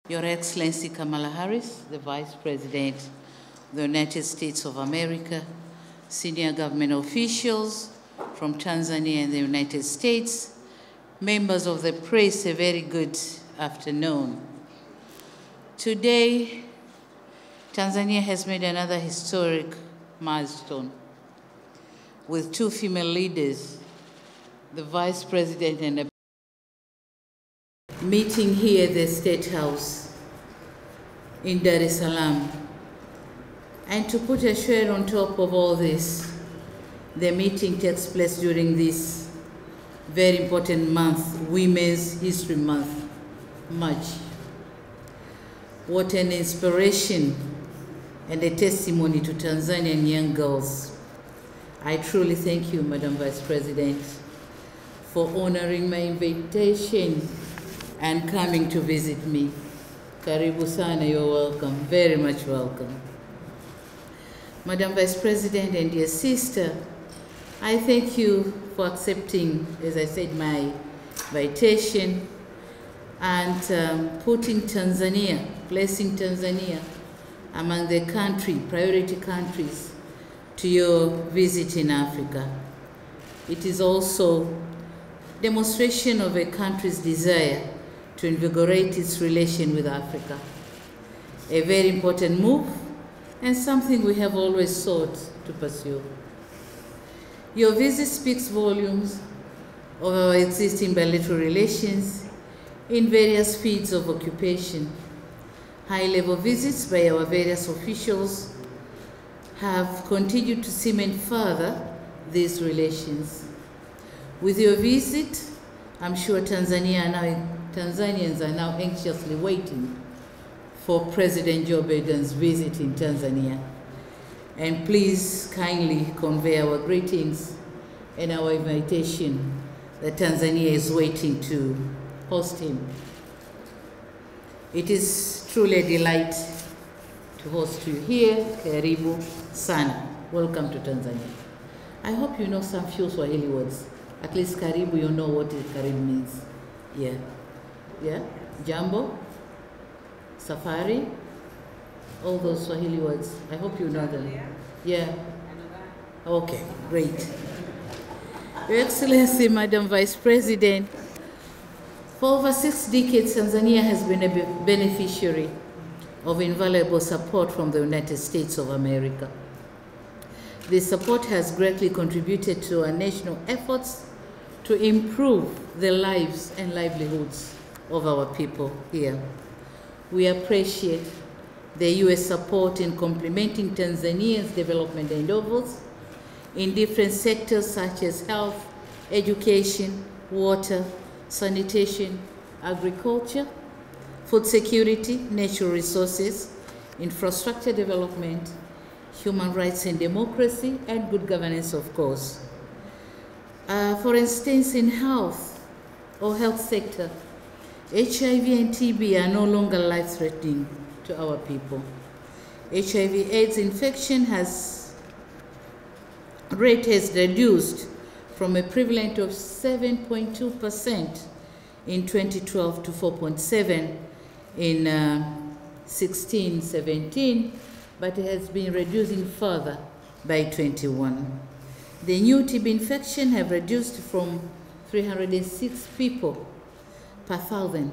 Your Excellency Kamala Harris, the Vice President of the United States of America, senior government officials from Tanzania and the United States, members of the press, a very good afternoon. Today, Tanzania has made another historic milestone with two female leaders, the Vice President and the meeting here at the State House in Dar es Salaam. And to put a share on top of all this, the meeting takes place during this very important month, Women's History Month, March. What an inspiration and a testimony to Tanzanian young girls. I truly thank you, Madam Vice President, for honoring my invitation and coming to visit me. Karibu sana, you're welcome, very much welcome. Madam Vice President and dear sister, I thank you for accepting, as I said, my invitation and putting Tanzania, placing Tanzania among the priority countries to your visit in Africa. It is also demonstration of a country's desire to invigorate its relation with Africa. A very important move and something we have always sought to pursue. Your visit speaks volumes of our existing bilateral relations in various fields of occupation. High-level visits by our various officials have continued to cement further these relations. With your visit, I'm sure Tanzanians are now anxiously waiting for President Joe Biden's visit in Tanzania. And please kindly convey our greetings and our invitation that Tanzania is waiting to host him. It is truly a delight to host you here. Karibu sana. Welcome to Tanzania. I hope you know some few Swahili words. At least karibu, you know what karibu means. Yeah. Yeah? Jambo, safari, all those Swahili words. I hope you know them. Yeah. Okay, great. Your Excellency, Madam Vice President, for over 6 decades, Tanzania has been a beneficiary of invaluable support from the United States of America. This support has greatly contributed to our national efforts to improve the lives and livelihoods of our people here. We appreciate the U.S. support in complementing Tanzania's development endeavors in different sectors such as health, education, water, sanitation, agriculture, food security, natural resources, infrastructure development, human rights and democracy, and good governance, of course. For instance, in health sector, HIV and TB are no longer life-threatening to our people. HIV/AIDS infection rate has reduced from a prevalent of 7.2% in 2012 to 4.7% in 16-17, but it has been reducing further by 21. The new TB infection have reduced from 306 people per thousand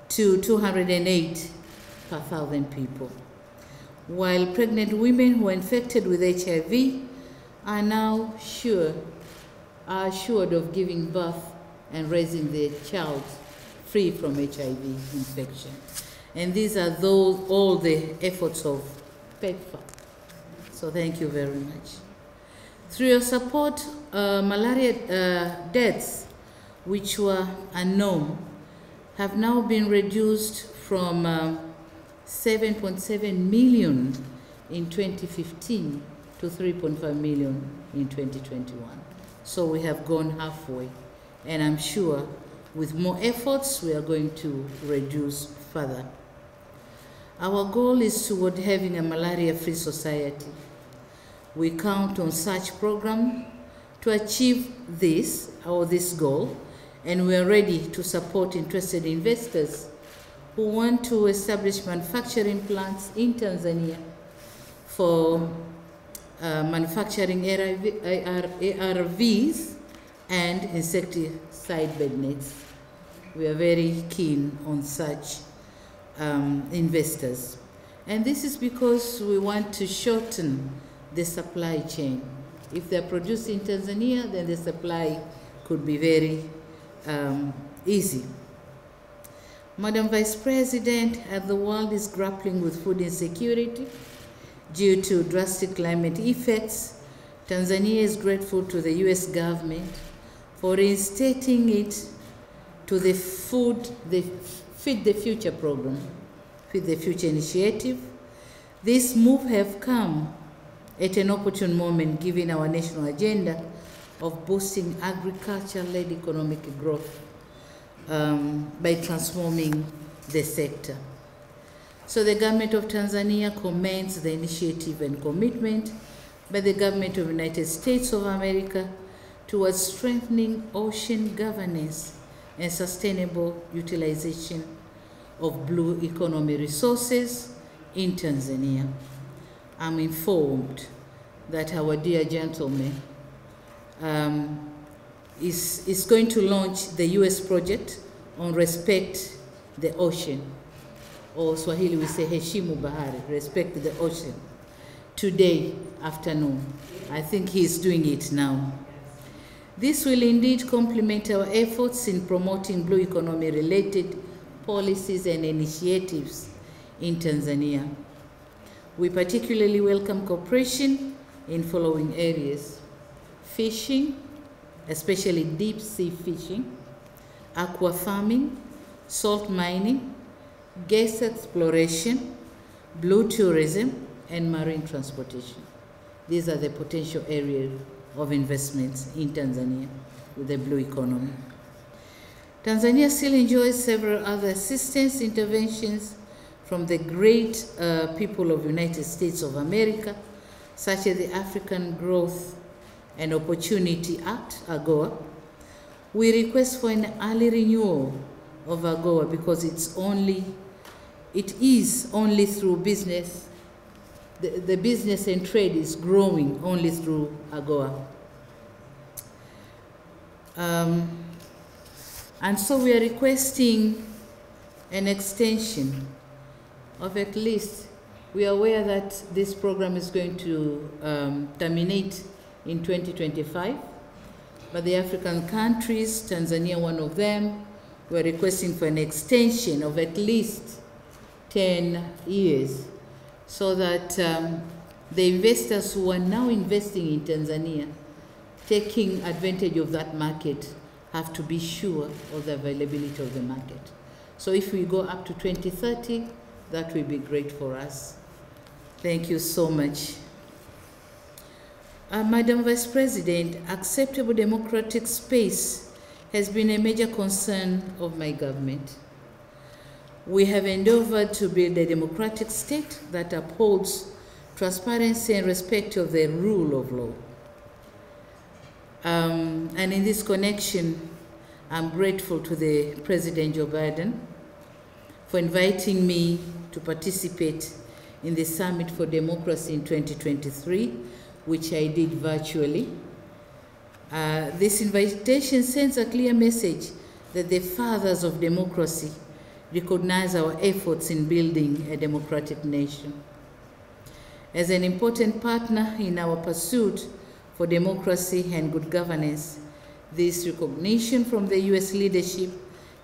to 208 per thousand people, while pregnant women who are infected with HIV are now assured of giving birth and raising their child free from HIV infection. And these are all the efforts of PEPFAR. So thank you very much. Through your support, malaria deaths, which were unknown, have now been reduced from 7.7 million in 2015 to 3.5 million in 2021. So we have gone halfway, and I'm sure with more efforts we are going to reduce further. Our goal is toward having a malaria-free society. We count on such program to achieve this goal, and we are ready to support interested investors who want to establish manufacturing plants in Tanzania for manufacturing ARVs and insecticide bed nets. We are very keen on such investors. And this is because we want to shorten the supply chain. If they're produced in Tanzania, then the supply could be very easy. Madam Vice President, as the world is grappling with food insecurity due to drastic climate effects, Tanzania is grateful to the U.S. government for reinstating it to the Feed the Future program, Feed the Future initiative. This move have come at an opportune moment given our national agenda of boosting agriculture-led economic growth by transforming the sector. So the government of Tanzania commends the initiative and commitment by the government of the United States of America towards strengthening ocean governance and sustainable utilization of blue economy resources in Tanzania. I'm informed that our dear gentleman is going to launch the U.S. project on Respect the Ocean, or Swahili we say Heshimu Bahari, Respect the Ocean, today afternoon. I think he's doing it now. This will indeed complement our efforts in promoting blue economy related policies and initiatives in Tanzania. We particularly welcome cooperation in following areas: fishing, especially deep sea fishing, aqua farming, salt mining, gas exploration, blue tourism, and marine transportation. These are the potential areas of investments in Tanzania with the blue economy. Tanzania still enjoys several other assistance interventions from the great people of the United States of America, such as the African Growth and Opportunity Act, AGOA. We request for an early renewal of AGOA because it is only through business. The business and trade is growing only through AGOA. And so we are requesting an extension of at least, we are aware that this program is going to terminate in 2025, but the African countries, Tanzania one of them, we are requesting for an extension of at least 10 years, so that the investors who are now investing in Tanzania, taking advantage of that market, have to be sure of the availability of the market. So if we go up to 2030, that will be great for us. Thank you so much. Madam Vice President, acceptable democratic space has been a major concern of my government. We have endeavored to build a democratic state that upholds transparency and respect of the rule of law. And in this connection, I'm grateful to the President Joe Biden for inviting me to participate in the Summit for Democracy in 2023, which I did virtually. This invitation sends a clear message that the fathers of democracy recognize our efforts in building a democratic nation. As an important partner in our pursuit for democracy and good governance, this recognition from the U.S. leadership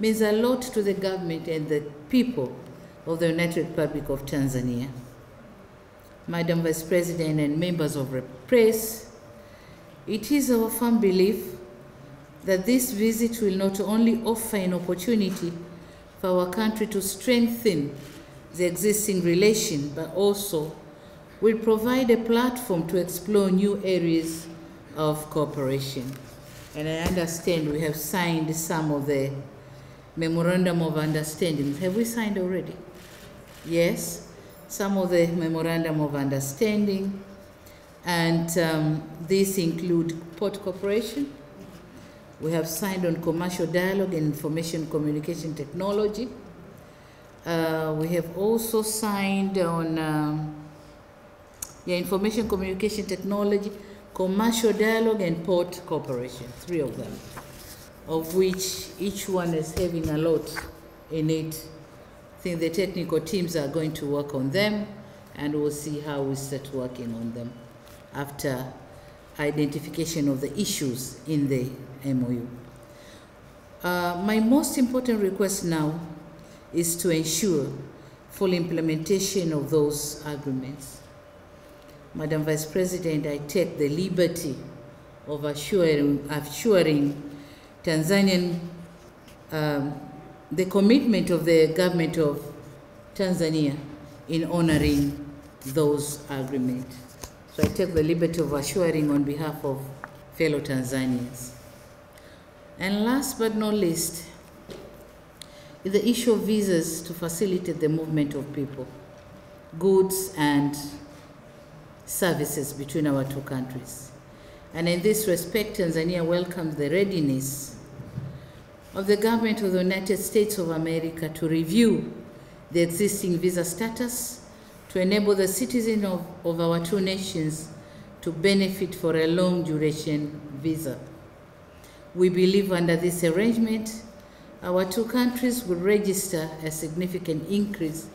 means a lot to the government and the people of the United Republic of Tanzania. Madam Vice President and members of the press, it is our firm belief that this visit will not only offer an opportunity for our country to strengthen the existing relation, but also will provide a platform to explore new areas of cooperation. And I understand we have signed some of the memorandum of understanding. Have we signed already? Yes, some of the memorandum of understanding, and these include port cooperation, We have signed on commercial dialogue and information communication technology. We have also signed on information communication technology, commercial dialogue, and port cooperation, 3 of them, of which each one is having a lot in it. I think the technical teams are going to work on them, and we'll see how we start working on them after identification of the issues in the MOU. My most important request now is to ensure full implementation of those agreements. Madam Vice President, I take the liberty of assuring Tanzanian, the commitment of the government of Tanzania in honoring those agreements. So I take the liberty of assuring on behalf of fellow Tanzanians. And last but not least, is the issue of visas to facilitate the movement of people, goods, and services between our 2 countries. And in this respect, Tanzania welcomes the readiness of the government of the United States of America to review the existing visa status to enable the citizens of our 2 nations to benefit for a long duration visa. We believe under this arrangement, our 2 countries will register a significant increase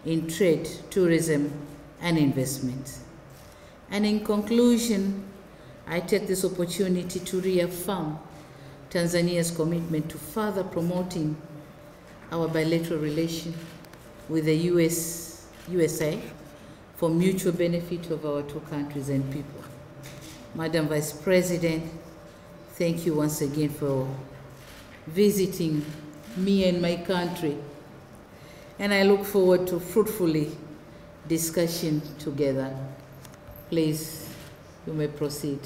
in trade, tourism, and investment. And in conclusion, I take this opportunity to reaffirm Tanzania's commitment to further promoting our bilateral relation with the USA for mutual benefit of our 2 countries and people. Madam Vice President, thank you once again for visiting me and my country, and I look forward to fruitfully discussion together. Please, you may proceed.